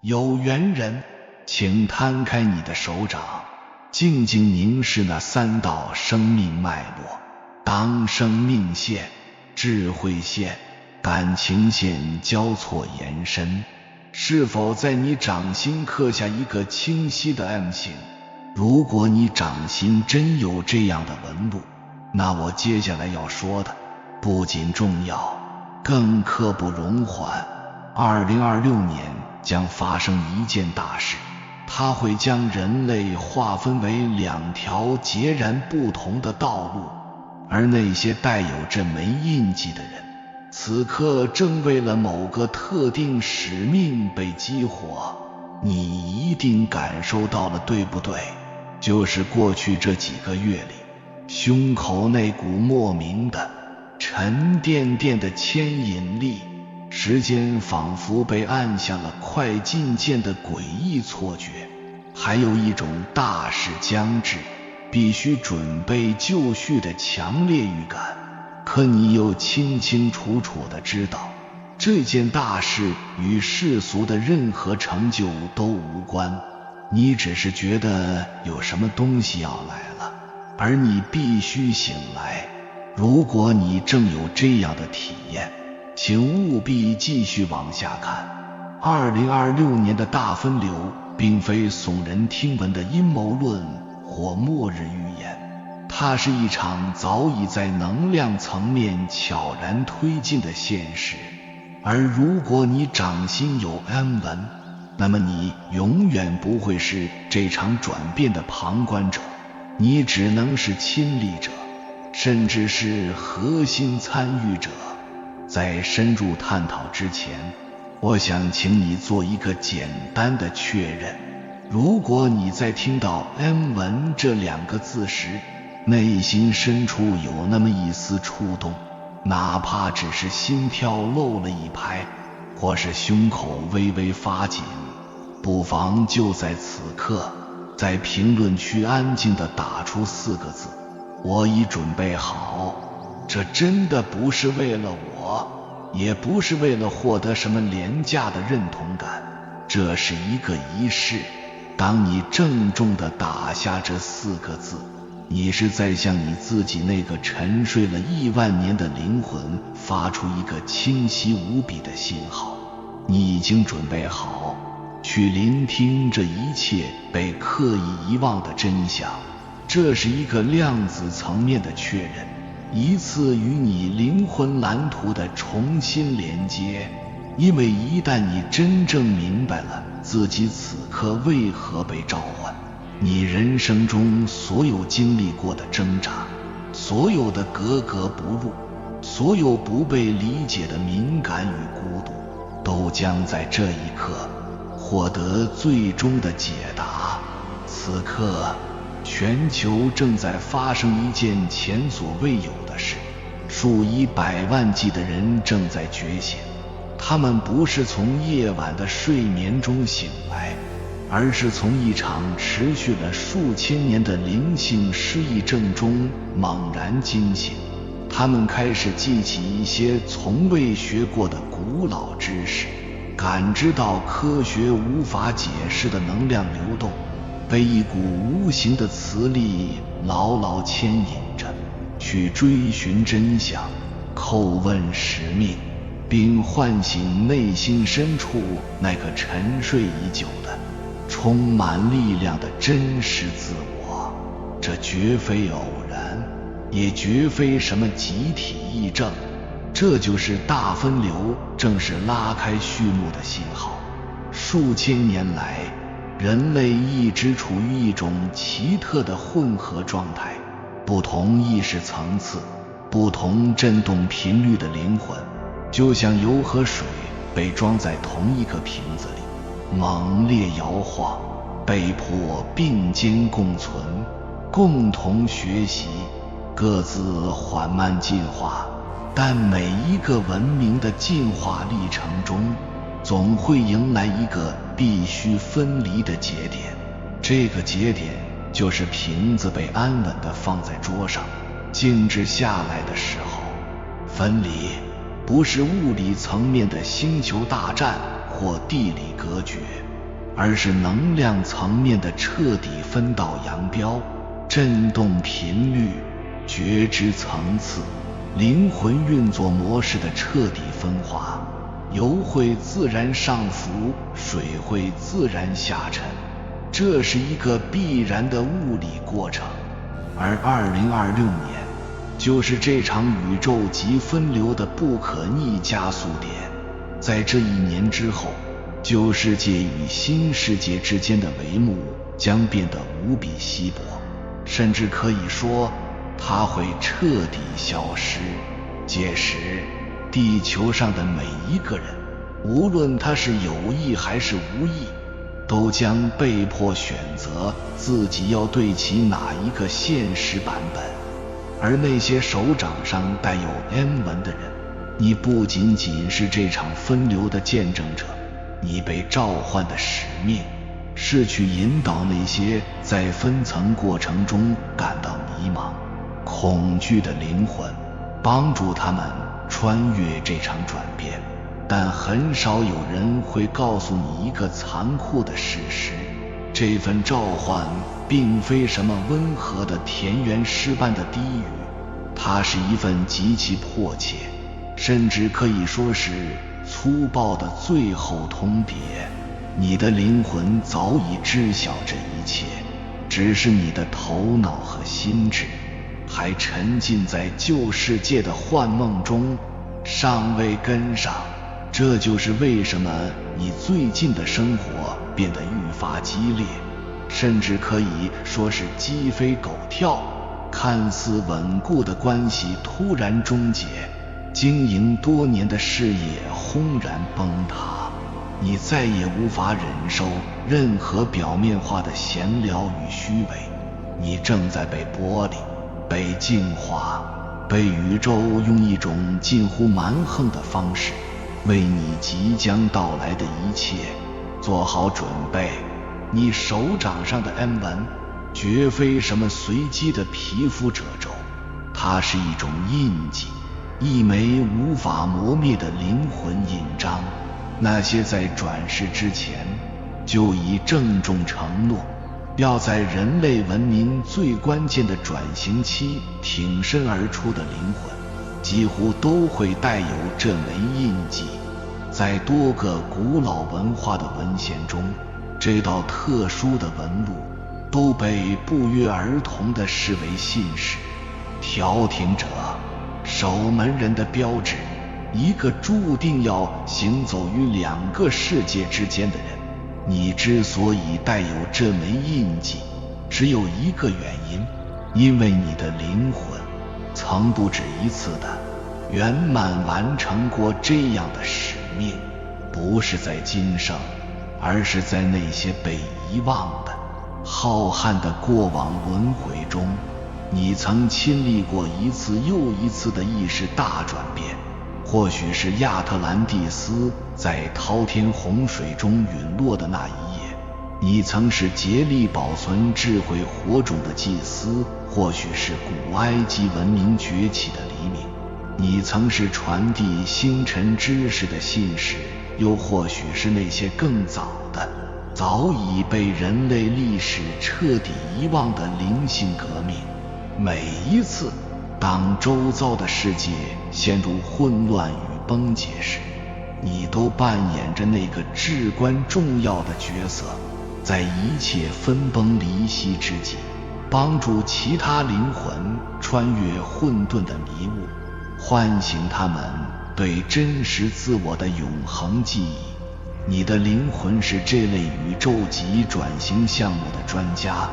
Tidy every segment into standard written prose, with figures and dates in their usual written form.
有缘人，请摊开你的手掌，静静凝视那三道生命脉络。当生命线、智慧线、感情线交错延伸，是否在你掌心刻下一个清晰的 M 型？如果你掌心真有这样的纹路，那我接下来要说的不仅重要，更刻不容缓。2026年将发生一件大事，它会将人类划分为两条截然不同的道路，而那些带有这枚印记的人，此刻正为了某个特定使命被激活。你一定感受到了，对不对？就是过去这几个月里，胸口那股莫名的沉甸甸的牵引力，时间仿佛被按下了快进键的诡异错觉，还有一种大事将至，必须准备就绪的强烈预感。可你又清清楚楚地知道，这件大事与世俗的任何成就都无关，你只是觉得有什么东西要来了，而你必须醒来。如果你正有这样的体验，请务必继续往下看。2026年的大分流并非耸人听闻的阴谋论或末日预言，它是一场早已在能量层面悄然推进的现实。而如果你掌心有 M 纹，那么你永远不会是这场转变的旁观者，你只能是亲历者，甚至是核心参与者。在深入探讨之前，我想请你做一个简单的确认。如果你在听到 M 纹这两个字时，内心深处有那么一丝触动，哪怕只是心跳漏了一拍，或是胸口微微发紧，不妨就在此刻，在评论区安静地打出4个字：我已准备好。这真的不是为了我，也不是为了获得什么廉价的认同感，这是一个仪式。当你郑重地打下这4个字，你是在向你自己那个沉睡了1万年的灵魂发出一个清晰无比的信号。你已经准备好去聆听这一切被刻意遗忘的真相。这是一个量子层面的确认，一次与你灵魂蓝图的重新连接。因为一旦你真正明白了自己此刻为何被召唤，你人生中所有经历过的挣扎，所有的格格不入，所有不被理解的敏感与孤独，都将在这一刻获得最终的解答。此刻，全球正在发生一件前所未有的事，数以百万计的人正在觉醒。他们不是从夜晚的睡眠中醒来，而是从一场持续了数千年的灵性失忆症中猛然惊醒。他们开始记起一些从未学过的古老知识，感知到科学无法解释的能量流动，被一股无形的磁力牢牢牵引着，去追寻真相，叩问使命，并唤醒内心深处那个沉睡已久的充满力量的真实自我。这绝非偶然，也绝非什么集体癔症，这就是大分流正式拉开序幕的信号。数千年来，人类一直处于一种奇特的混合状态，不同意识层次，不同振动频率的灵魂，就像油和水被装在同一个瓶子里，猛烈摇晃，被迫并肩共存，共同学习，各自缓慢进化。但每一个文明的进化历程中，总会迎来一个必须分离的节点。这个节点就是瓶子被安稳地放在桌上，静止下来的时候。分离不是物理层面的星球大战或地理隔绝，而是能量层面的彻底分道扬镳，振动频率、觉知层次、灵魂运作模式的彻底分化。油会自然上浮，水会自然下沉，这是一个必然的物理过程。而2026年就是这场宇宙级分流的不可逆加速点。在这一年之后，旧世界与新世界之间的帷幕将变得无比稀薄，甚至可以说它会彻底消失。届时地球上的每一个人，无论他是有意还是无意，都将被迫选择自己要对齐哪一个现实版本。而那些手掌上带有 M 纹的人，你不仅仅是这场分流的见证者，你被召唤的使命是去引导那些在分层过程中感到迷茫、恐惧的灵魂，帮助他们穿越这场转变。但很少有人会告诉你一个残酷的事实，这份召唤并非什么温和的田园诗般的低语，它是一份极其迫切，甚至可以说是粗暴的最后通牒。你的灵魂早已知晓这一切，只是你的头脑和心智还沉浸在旧世界的幻梦中，尚未跟上。这就是为什么你最近的生活变得愈发激烈，甚至可以说是鸡飞狗跳。看似稳固的关系突然终结，经营多年的事业轰然崩塌，你再也无法忍受任何表面化的闲聊与虚伪。你正在被剥离，被净化，被宇宙用一种近乎蛮横的方式为你即将到来的一切做好准备。你手掌上的 M 纹绝非什么随机的皮肤褶皱，它是一种印记，一枚无法磨灭的灵魂印章。那些在转世之前就已郑重承诺要在人类文明最关键的转型期挺身而出的灵魂，几乎都会带有这枚印记。在多个古老文化的文献中，这道特殊的纹路都被不约而同地视为信使、调停者、守门人的标志，一个注定要行走于两个世界之间的人。你之所以带有这枚印记，只有一个原因，因为你的灵魂曾不止一次的圆满完成过这样的使命，不是在今生，而是在那些被遗忘的浩瀚的过往轮回中，你曾经历过一次又一次的意识大转变。或许是亚特兰蒂斯在滔天洪水中陨落的那一夜，你曾是竭力保存智慧火种的祭司，或许是古埃及文明崛起的黎明，你曾是传递星辰知识的信使，又或许是那些更早的早已被人类历史彻底遗忘的灵性革命。每一次当周遭的世界陷入混乱与崩解时，你都扮演着那个至关重要的角色，在一切分崩离析之际，帮助其他灵魂穿越混沌的迷雾，唤醒他们对真实自我的永恒记忆。你的灵魂是这类宇宙级转型项目的专家，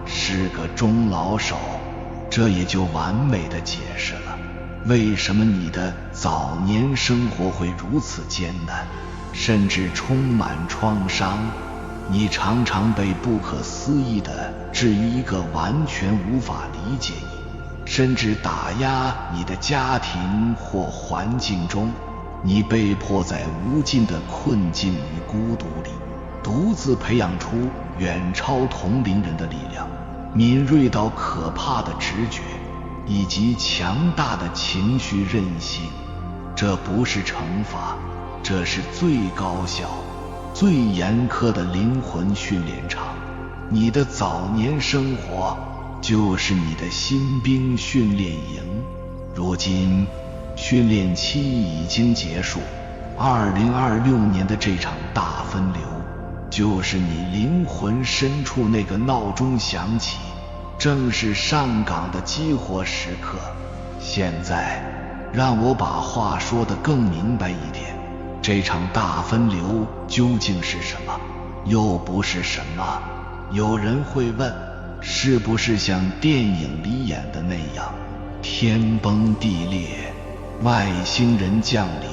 是个终老手。这也就完美地解释了为什么你的早年生活会如此艰难，甚至充满创伤。你常常被不可思议地置于一个完全无法理解你，甚至打压你的家庭或环境中。你被迫在无尽的困境与孤独里，独自培养出远超同龄人的力量，敏锐到可怕的直觉，以及强大的情绪韧性。这不是惩罚，这是最高效、最严苛的灵魂训练场。你的早年生活就是你的新兵训练营，如今训练期已经结束。2026年的这场大分流，就是你灵魂深处那个闹钟响起，正是上岗的激活时刻。现在让我把话说得更明白一点，这场大分流究竟是什么，又不是什么？有人会问，是不是像电影里演的那样，天崩地裂，外星人降临？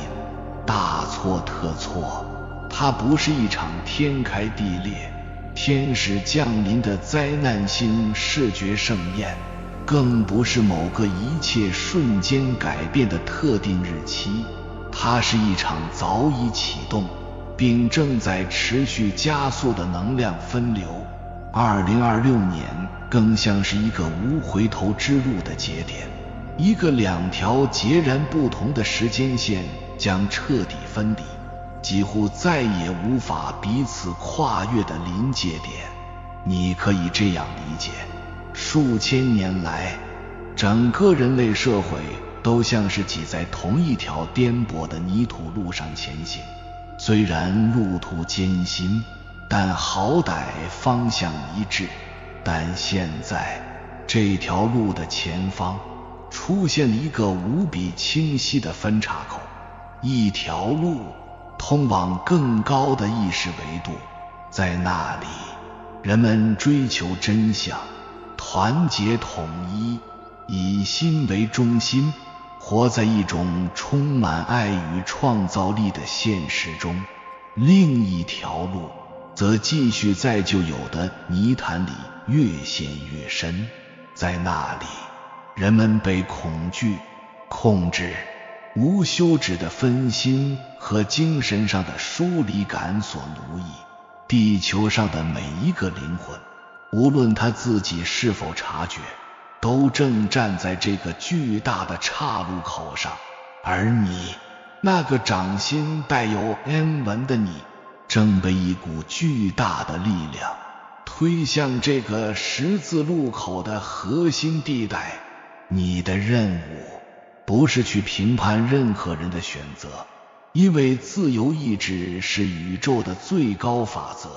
大错特错，它不是一场天开地裂，天使降临的灾难性视觉盛宴，更不是某个一切瞬间改变的特定日期。它是一场早已启动并正在持续加速的能量分流。2026年更像是一个无回头之路的节点，一个两条截然不同的时间线将彻底分离，几乎再也无法彼此跨越的临界点。你可以这样理解，数千年来，整个人类社会都像是挤在同一条颠簸的泥土路上前行，虽然路途艰辛，但好歹方向一致。但现在这条路的前方出现了一个无比清晰的分岔口，一条路通往更高的意识维度。在那里，人们追求真相，团结统一，以心为中心，活在一种充满爱与创造力的现实中。另一条路则继续在旧有的泥潭里越陷越深，在那里，人们被恐惧、控制、无休止的分心和精神上的疏离感所奴役。地球上的每一个灵魂，无论他自己是否察觉，都正站在这个巨大的岔路口上。而你，那个掌心带有 M 纹的你，正被一股巨大的力量推向这个十字路口的核心地带。你的任务不是去评判任何人的选择，因为自由意志是宇宙的最高法则。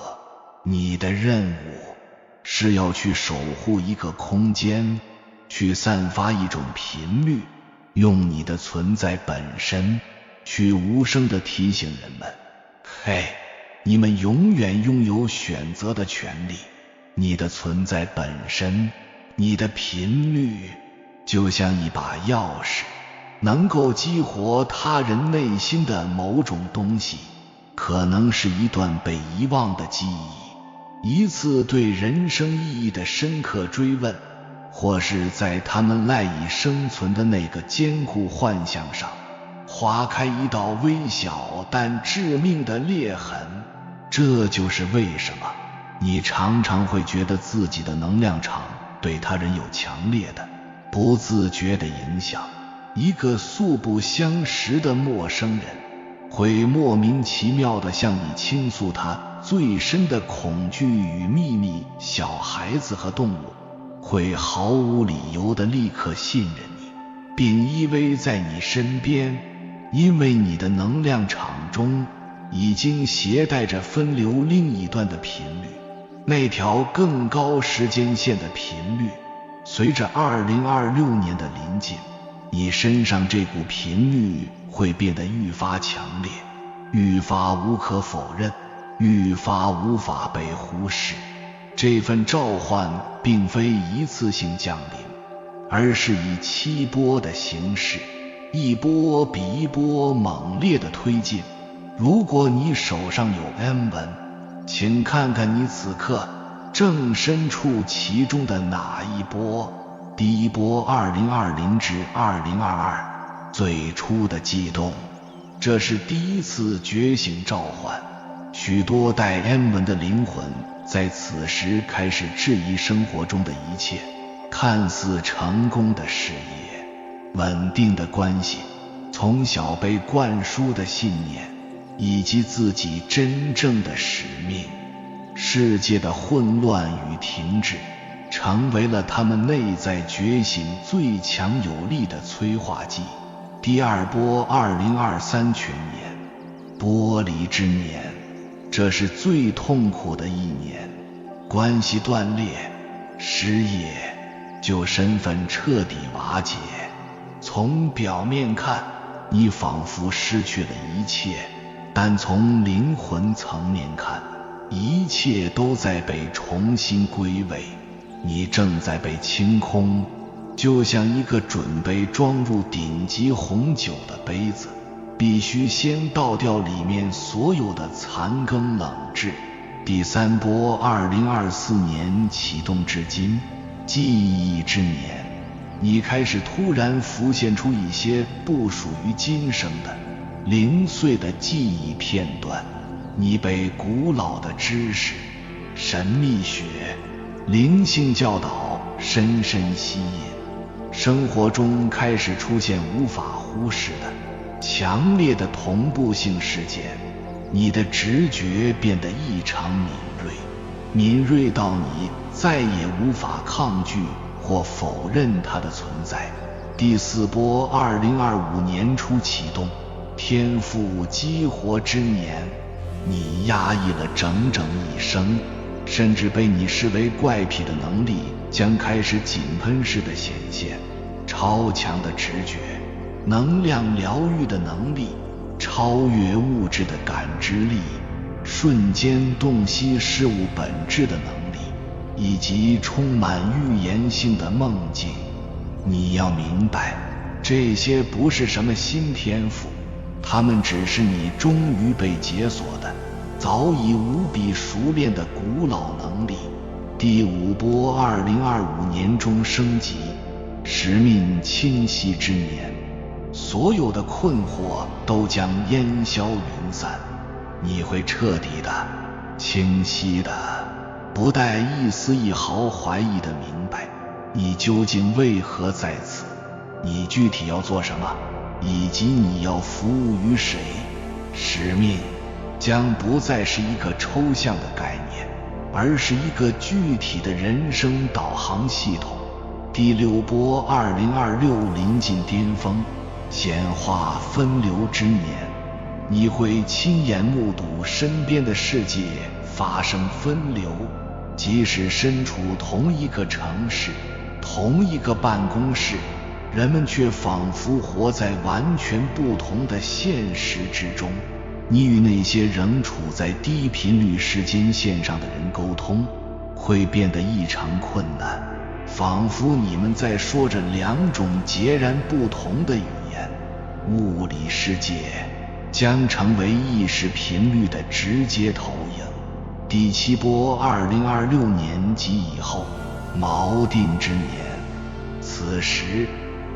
你的任务是要去守护一个空间，去散发一种频率，用你的存在本身去无声地提醒人们，嘿，你们永远拥有选择的权利。你的存在本身，你的频率，就像一把钥匙，能够激活他人内心的某种东西，可能是一段被遗忘的记忆，一次对人生意义的深刻追问，或是在他们赖以生存的那个坚固幻象上划开一道微小但致命的裂痕。这就是为什么你常常会觉得自己的能量场对他人有强烈的、不自觉的影响。一个素不相识的陌生人会莫名其妙地向你倾诉他最深的恐惧与秘密，小孩子和动物会毫无理由地立刻信任你，并依偎在你身边，因为你的能量场中已经携带着分流另一端的频率，那条更高时间线的频率。随着2026年的临近，你身上这股频率会变得愈发强烈，愈发无可否认，愈发无法被忽视。这份召唤并非一次性降临，而是以7波的形式，一波比一波猛烈的推进。如果你手上有 M 纹，请看看你此刻正身处其中的哪一波。第一波2020至2022，最初的悸动，这是第一次觉醒召唤。许多带 M 纹的灵魂在此时开始质疑生活中的一切，看似成功的事业、稳定的关系、从小被灌输的信念，以及自己真正的使命。世界的混乱与停滞成为了他们内在觉醒最强有力的催化剂。第二波2023全年，剥离之年，这是最痛苦的一年。关系断裂，失业，旧身份彻底瓦解。从表面看，你仿佛失去了一切，但从灵魂层面看，一切都在被重新归位。你正在被清空，就像一个准备装入顶级红酒的杯子，必须先倒掉里面所有的残羹冷炙。第三波2024年启动至今，记忆之年，你开始突然浮现出一些不属于今生的零碎的记忆片段。你被古老的知识、神秘学、灵性教导深深吸引，生活中开始出现无法忽视的强烈的同步性事件。你的直觉变得异常敏锐，敏锐到你再也无法抗拒或否认它的存在。第四波2025年初启动，天赋激活之年，你压抑了整整一生，甚至被你视为怪癖的能力将开始井喷式的显现。超强的直觉，能量疗愈的能力，超越物质的感知力，瞬间洞悉事物本质的能力，以及充满预言性的梦境。你要明白，这些不是什么新天赋，它们只是你终于被解锁的早已无比熟练的古老能力。第五波2025年中升级，使命清晰之年，所有的困惑都将烟消云散，你会彻底的、清晰的、不带一丝一毫怀疑的明白你究竟为何在此，你具体要做什么，以及你要服务于谁。使命将不再是一个抽象的概念，而是一个具体的人生导航系统。第六波2026临近巅峰，显化分流之年，你会亲眼目睹身边的世界发生分流，即使身处同一个城市、同一个办公室，人们却仿佛活在完全不同的现实之中。你与那些仍处在低频率时间线上的人沟通，会变得异常困难，仿佛你们在说着两种截然不同的语言。物理世界将成为意识频率的直接投影。第七波2026年及以后，锚定之年，此时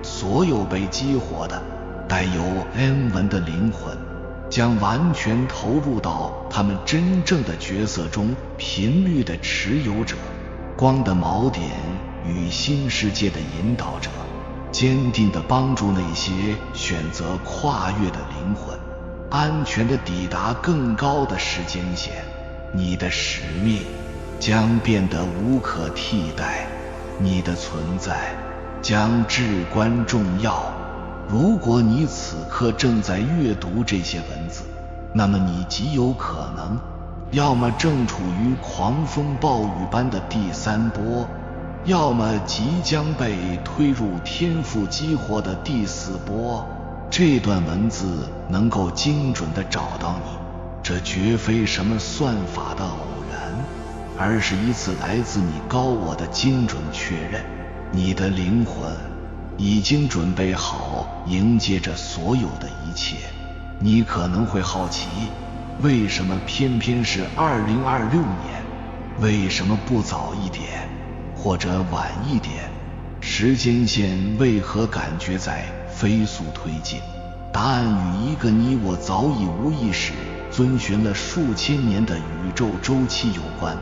所有被激活的带有 N 纹的灵魂将完全投入到他们真正的角色中，频率的持有者，光的锚点与新世界的引导者，坚定地帮助那些选择跨越的灵魂，安全地抵达更高的时间线。你的使命将变得无可替代，你的存在将至关重要。如果你此刻正在阅读这些文字，那么你极有可能要么正处于狂风暴雨般的第三波，要么即将被推入天赋激活的第四波。这段文字能够精准地找到你，这绝非什么算法的偶然，而是一次来自你高我的精准确认。你的灵魂已经准备好迎接着所有的一切。你可能会好奇，为什么偏偏是2026年？为什么不早一点，或者晚一点？时间线为何感觉在飞速推进？答案与一个你我早已无意识遵循了数千年的宇宙周期有关。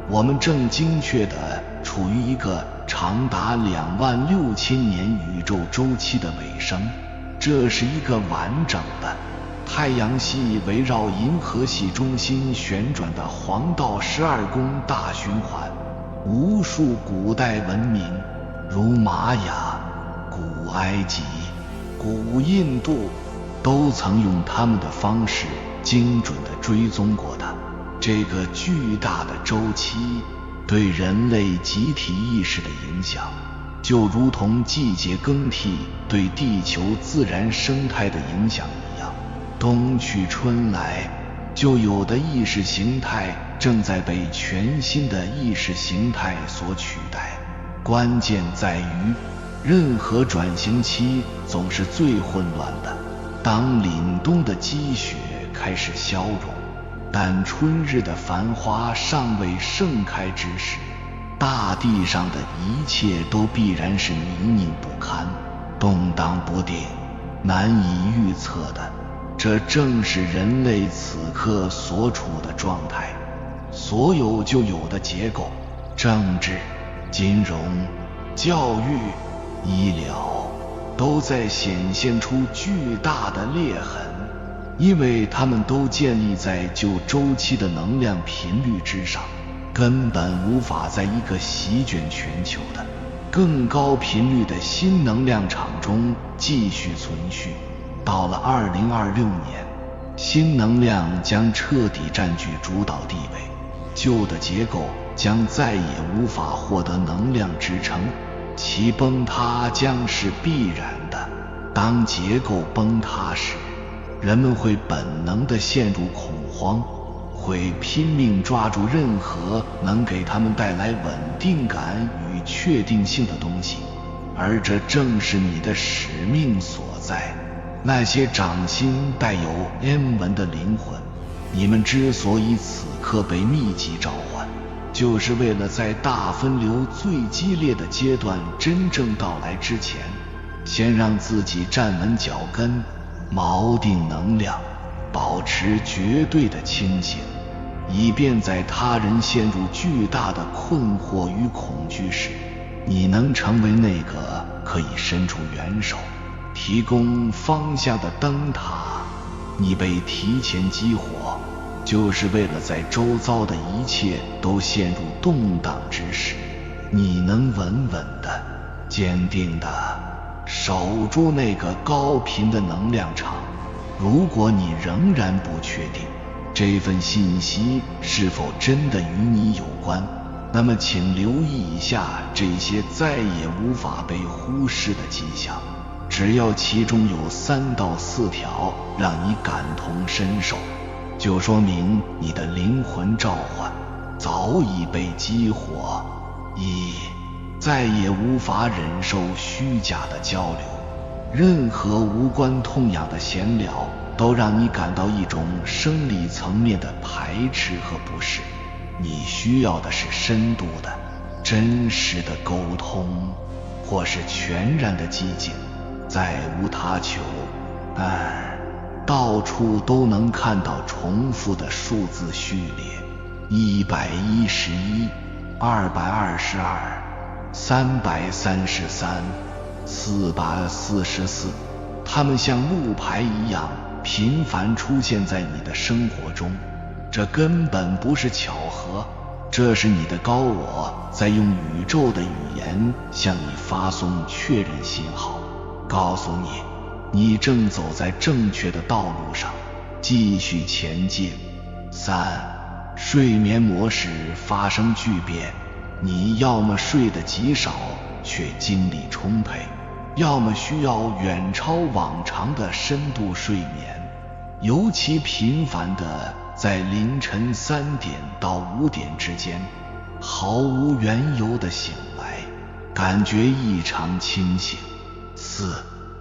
我们正精确地处于一个长达26000年宇宙周期的尾声，这是一个完整的、太阳系围绕银河系中心旋转的黄道12宫大循环。无数古代文明，如玛雅、古埃及、古印度，都曾用他们的方式精准地追踪过它。这个巨大的周期对人类集体意识的影响，就如同季节更替对地球自然生态的影响一样。冬去春来，旧有的意识形态正在被全新的意识形态所取代。关键在于，任何转型期总是最混乱的。当凛冬的积雪开始消融，但春日的繁花尚未盛开之时，大地上的一切都必然是泥泞不堪，动荡不定，难以预测的。这正是人类此刻所处的状态。所有旧有的结构，政治、金融、教育、医疗，都在显现出巨大的裂痕，因为它们都建立在旧周期的能量频率之上，根本无法在一个席卷全球的更高频率的新能量场中继续存续。到了2026年，新能量将彻底占据主导地位，旧的结构将再也无法获得能量支撑，其崩塌将是必然的。当结构崩塌时，人们会本能地陷入恐慌，会拼命抓住任何能给他们带来稳定感与确定性的东西，而这正是你的使命所在。那些掌心带有 M 纹的灵魂，你们之所以此刻被密集召唤，就是为了在大分流最激烈的阶段真正到来之前，先让自己站稳脚跟，锚定能量，保持绝对的清醒，以便在他人陷入巨大的困惑与恐惧时，你能成为那个可以伸出援手，提供方向的灯塔。你被提前激活，就是为了在周遭的一切都陷入动荡之时，你能稳稳的、坚定的守住那个高频的能量场。如果你仍然不确定这份信息是否真的与你有关，那么请留意一下这些再也无法被忽视的迹象。只要其中有3到4条让你感同身受，就说明你的灵魂召唤早已被激活。1. 再也无法忍受虚假的交流，任何无关痛痒的闲聊都让你感到一种生理层面的排斥和不适。你需要的是深度的、真实的沟通，或是全然的寂静，再无他求。到处都能看到重复的数字序列：111、222、333、444，它们像路牌一样频繁出现在你的生活中。这根本不是巧合，这是你的高我在用宇宙的语言向你发送确认信号，告诉你你正走在正确的道路上，继续前进。3. 睡眠模式发生巨变，你要么睡得极少却精力充沛，要么需要远超往常的深度睡眠，尤其频繁的在凌晨3点到5点之间，毫无缘由的醒来，感觉异常清醒。4.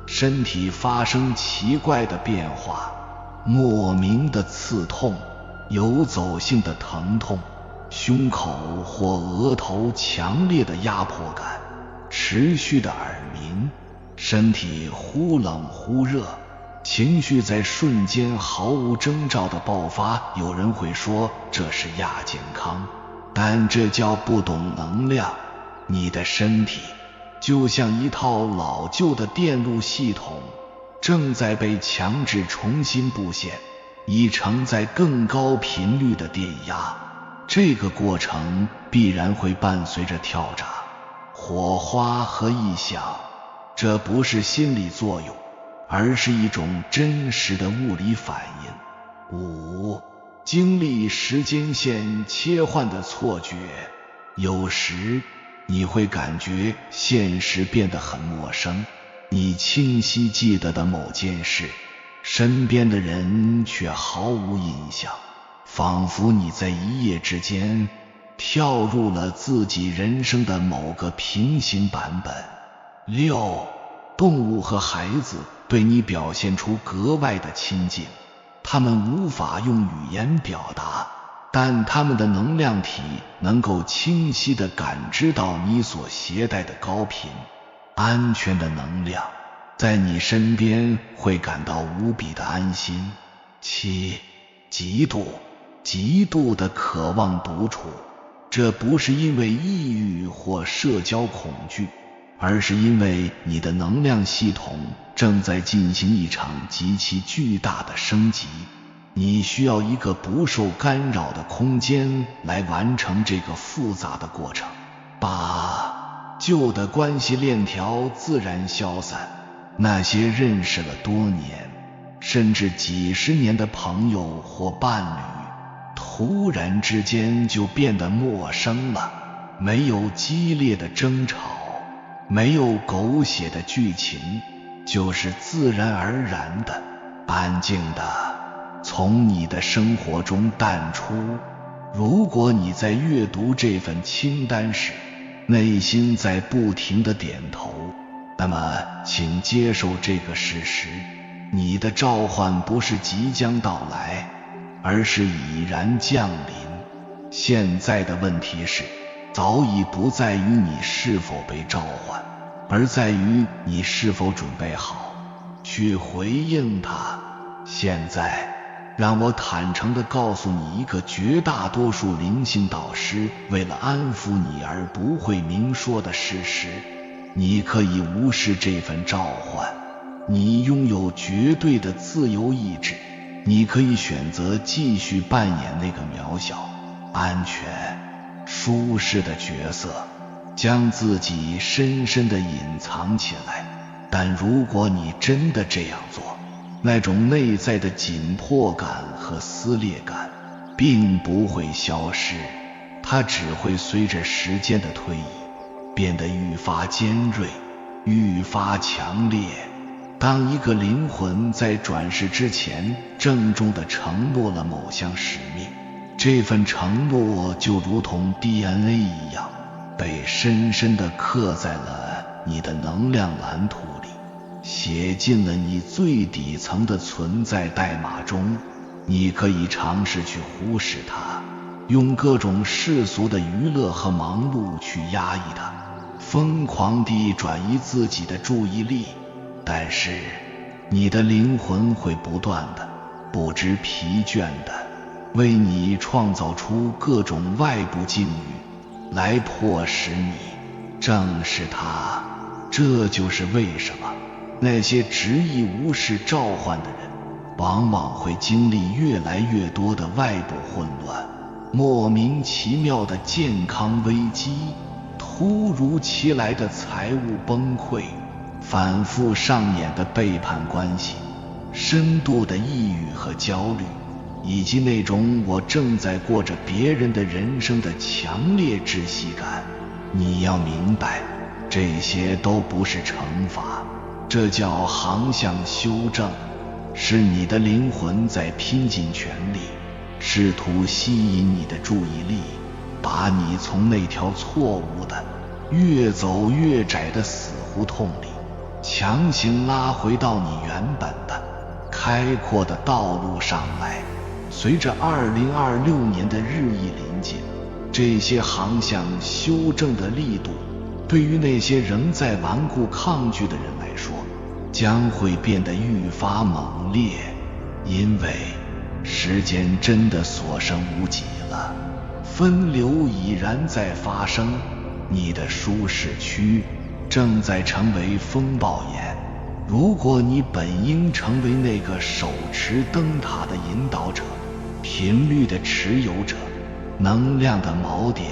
身体发生奇怪的变化，莫名的刺痛，游走性的疼痛，胸口或额头强烈的压迫感，持续的耳鸣，身体忽冷忽热，情绪在瞬间毫无征兆的爆发。有人会说这是亚健康，但这叫不懂能量。你的身体就像一套老旧的电路系统，正在被强制重新布线，以承载更高频率的电压。这个过程必然会伴随着跳闸、火花和异响，这不是心理作用，而是一种真实的物理反应。5. 经历时间线切换的错觉。有时你会感觉现实变得很陌生，你清晰记得的某件事，身边的人却毫无印象，仿佛你在一夜之间跳入了自己人生的某个平行版本。6. 动物和孩子对你表现出格外的亲近，他们无法用语言表达，但他们的能量体能够清晰地感知到你所携带的高频、安全的能量，在你身边会感到无比的安心。7. 极度的渴望独处，这不是因为抑郁或社交恐惧，而是因为你的能量系统正在进行一场极其巨大的升级，你需要一个不受干扰的空间来完成这个复杂的过程。8. 旧的关系链条自然消散，那些认识了多年甚至几十年的朋友或伴侣，突然之间就变得陌生了。没有激烈的争吵，没有狗血的剧情，就是自然而然的、安静的从你的生活中淡出。如果你在阅读这份清单时，内心在不停地点头，那么请接受这个事实，你的召唤不是即将到来，而是已然降临。现在的问题是，早已不在于你是否被召唤，而在于你是否准备好去回应它。现在让我坦诚地告诉你一个绝大多数灵性导师为了安抚你而不会明说的事实，你可以无视这份召唤，你拥有绝对的自由意志，你可以选择继续扮演那个渺小、安全、舒适的角色，将自己深深地隐藏起来。但如果你真的这样做，那种内在的紧迫感和撕裂感并不会消失，它只会随着时间的推移变得愈发尖锐，愈发强烈。当一个灵魂在转世之前郑重地承诺了某项使命，这份承诺就如同 DNA 一样，被深深地刻在了你的能量蓝图里，写进了你最底层的存在代码中。你可以尝试去忽视它，用各种世俗的娱乐和忙碌去压抑它，疯狂地转移自己的注意力，但是你的灵魂会不断的、不知疲倦的为你创造出各种外部境遇，来迫使你正视它。这就是为什么那些执意无视召唤的人，往往会经历越来越多的外部混乱，莫名其妙的健康危机，突如其来的财务崩溃，反复上演的背叛关系，深度的抑郁和焦虑，以及那种我正在过着别人的人生的强烈窒息感。你要明白，这些都不是惩罚，这叫航向修正，是你的灵魂在拼尽全力，试图吸引你的注意力，把你从那条错误的、越走越窄的死胡同里强行拉回到你原本的开阔的道路上来。随着2026年的日益临近，这些航向修正的力度对于那些仍在顽固抗拒的人来说将会变得愈发猛烈，因为时间真的所剩无几了，分流已然在发生，你的舒适区正在成为风暴眼。如果你本应成为那个手持灯塔的引导者，频率的持有者，能量的锚点，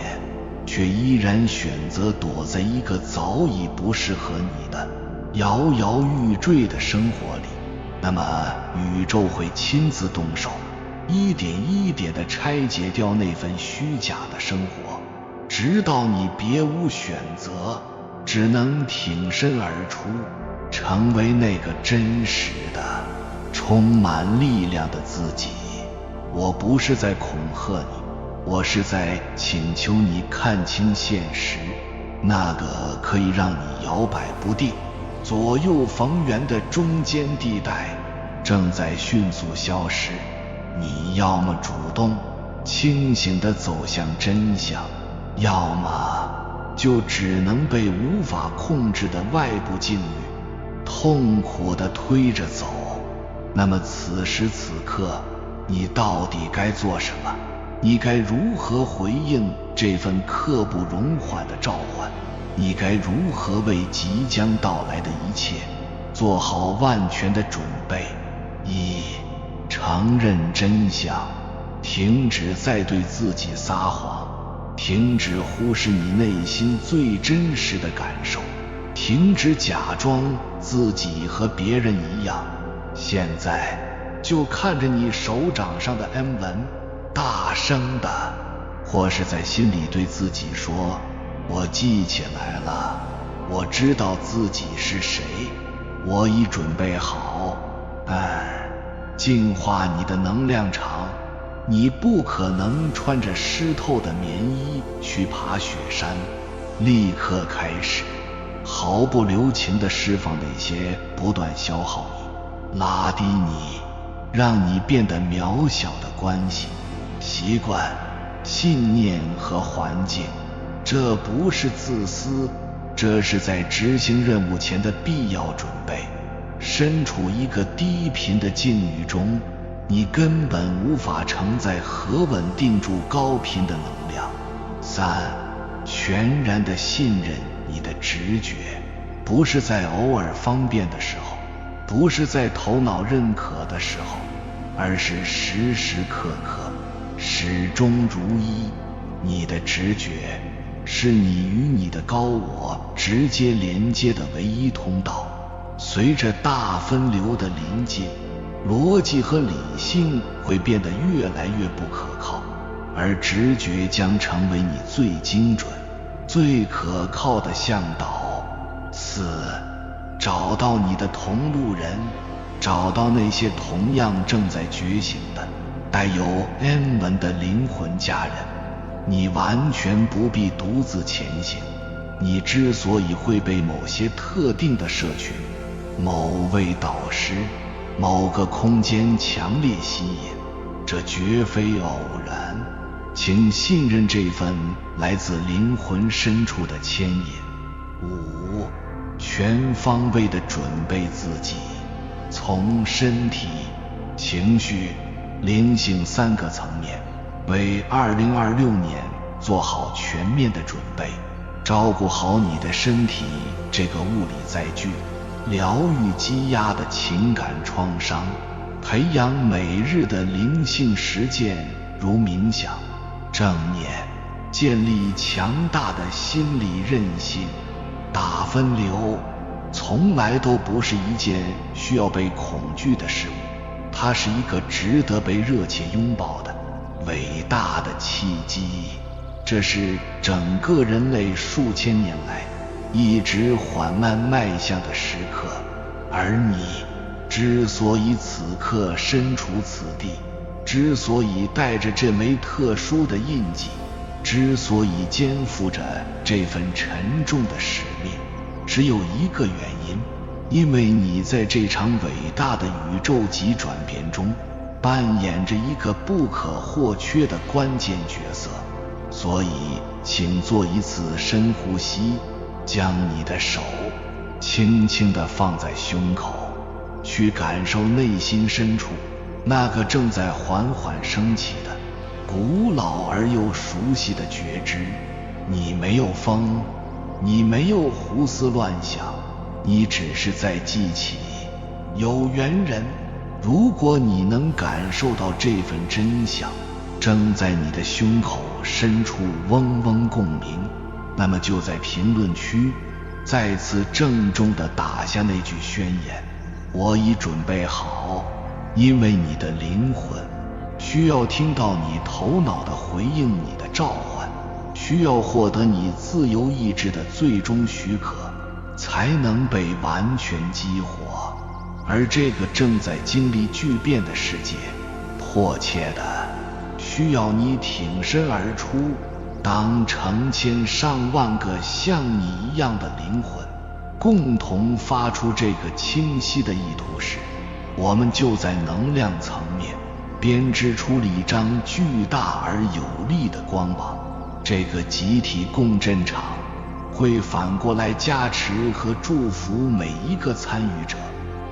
却依然选择躲在一个早已不适合你的摇摇欲坠的生活里，那么宇宙会亲自动手，一点一点地拆解掉那份虚假的生活，直到你别无选择，只能挺身而出，成为那个真实的、充满力量的自己。我不是在恐吓你，我是在请求你看清现实，那个可以让你摇摆不定、左右逢源的中间地带正在迅速消失。你要么主动清醒地走向真相，要么就只能被无法控制的外部境遇痛苦地推着走。那么此时此刻，你到底该做什么？你该如何回应这份刻不容缓的召唤？你该如何为即将到来的一切做好万全的准备？一、承认真相，停止再对自己撒谎，停止忽视你内心最真实的感受，停止假装自己和别人一样。现在就看着你手掌上的 M 纹，大声的，或是在心里对自己说：我记起来了，我知道自己是谁，我已准备好。净化你的能量场。你不可能穿着湿透的棉衣去爬雪山。立刻开始，毫不留情地释放那些不断消耗你、拉低你、让你变得渺小的关系、习惯、信念和环境。这不是自私，这是在执行任务前的必要准备。身处一个低频的境遇中，你根本无法承载和稳定住高频的能量。三、全然的信任你的直觉，不是在偶尔方便的时候，不是在头脑认可的时候，而是时时刻刻始终如一。你的直觉是你与你的高我直接连接的唯一通道。随着大分流的临近，逻辑和理性会变得越来越不可靠，而直觉将成为你最精准、最可靠的向导。四、找到你的同路人，找到那些同样正在觉醒的、带有 N 纹的灵魂家人。你完全不必独自前行。你之所以会被某些特定的社群、某位导师、某个空间强烈吸引，这绝非偶然。请信任这份来自灵魂深处的牵引。五、全方位地准备自己，从身体、情绪、灵性三个层面，为2026年做好全面的准备。照顾好你的身体这个物理载具，疗愈积压的情感创伤，培养每日的灵性实践，如冥想、正念，建立强大的心理韧性。大分流从来都不是一件需要被恐惧的事物，它是一个值得被热切拥抱的伟大的契机。这是整个人类数千年来一直缓慢迈向的时刻，而你之所以此刻身处此地，之所以带着这枚特殊的印记，之所以肩负着这份沉重的使命，只有一个原因，因为你在这场伟大的宇宙级转变中扮演着一个不可或缺的关键角色。所以请做一次深呼吸，将你的手轻轻地放在胸口，去感受内心深处那个正在缓缓升起的古老而又熟悉的觉知。你没有疯，你没有胡思乱想，你只是在记起有缘人，如果你能感受到这份真相正在你的胸口深处嗡嗡共鸣，那么就在评论区再次郑重地打下那句宣言：我已准备好。因为你的灵魂需要听到你头脑的回应你的召唤，需要获得你自由意志的最终许可，才能被完全激活。而这个正在经历巨变的世界，迫切的需要你挺身而出。当成千上万个像你一样的灵魂共同发出这个清晰的意图时，我们就在能量层面编织出了一张巨大而有力的光网。这个集体共振场会反过来加持和祝福每一个参与者，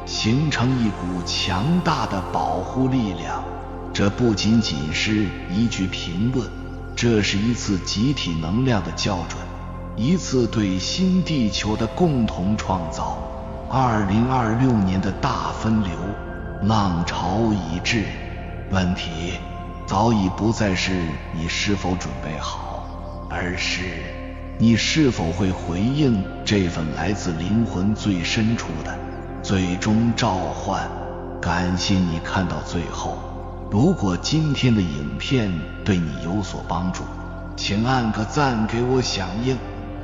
形成一股强大的保护力量。这不仅仅是一句评论，这是一次集体能量的校准，一次对新地球的共同创造。2026年的大分流浪潮已至，问题早已不再是你是否准备好，而是你是否会回应这份来自灵魂最深处的最终召唤。感谢你看到最后，如果今天的影片对你有所帮助，请按个赞给我响应。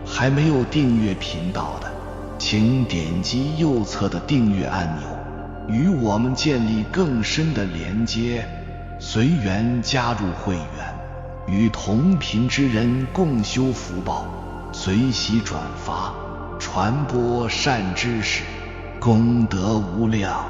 还没有订阅频道的，请点击右侧的订阅按钮，与我们建立更深的连接。随缘加入会员，与同频之人共修福报，随喜转发，传播善知识，功德无量。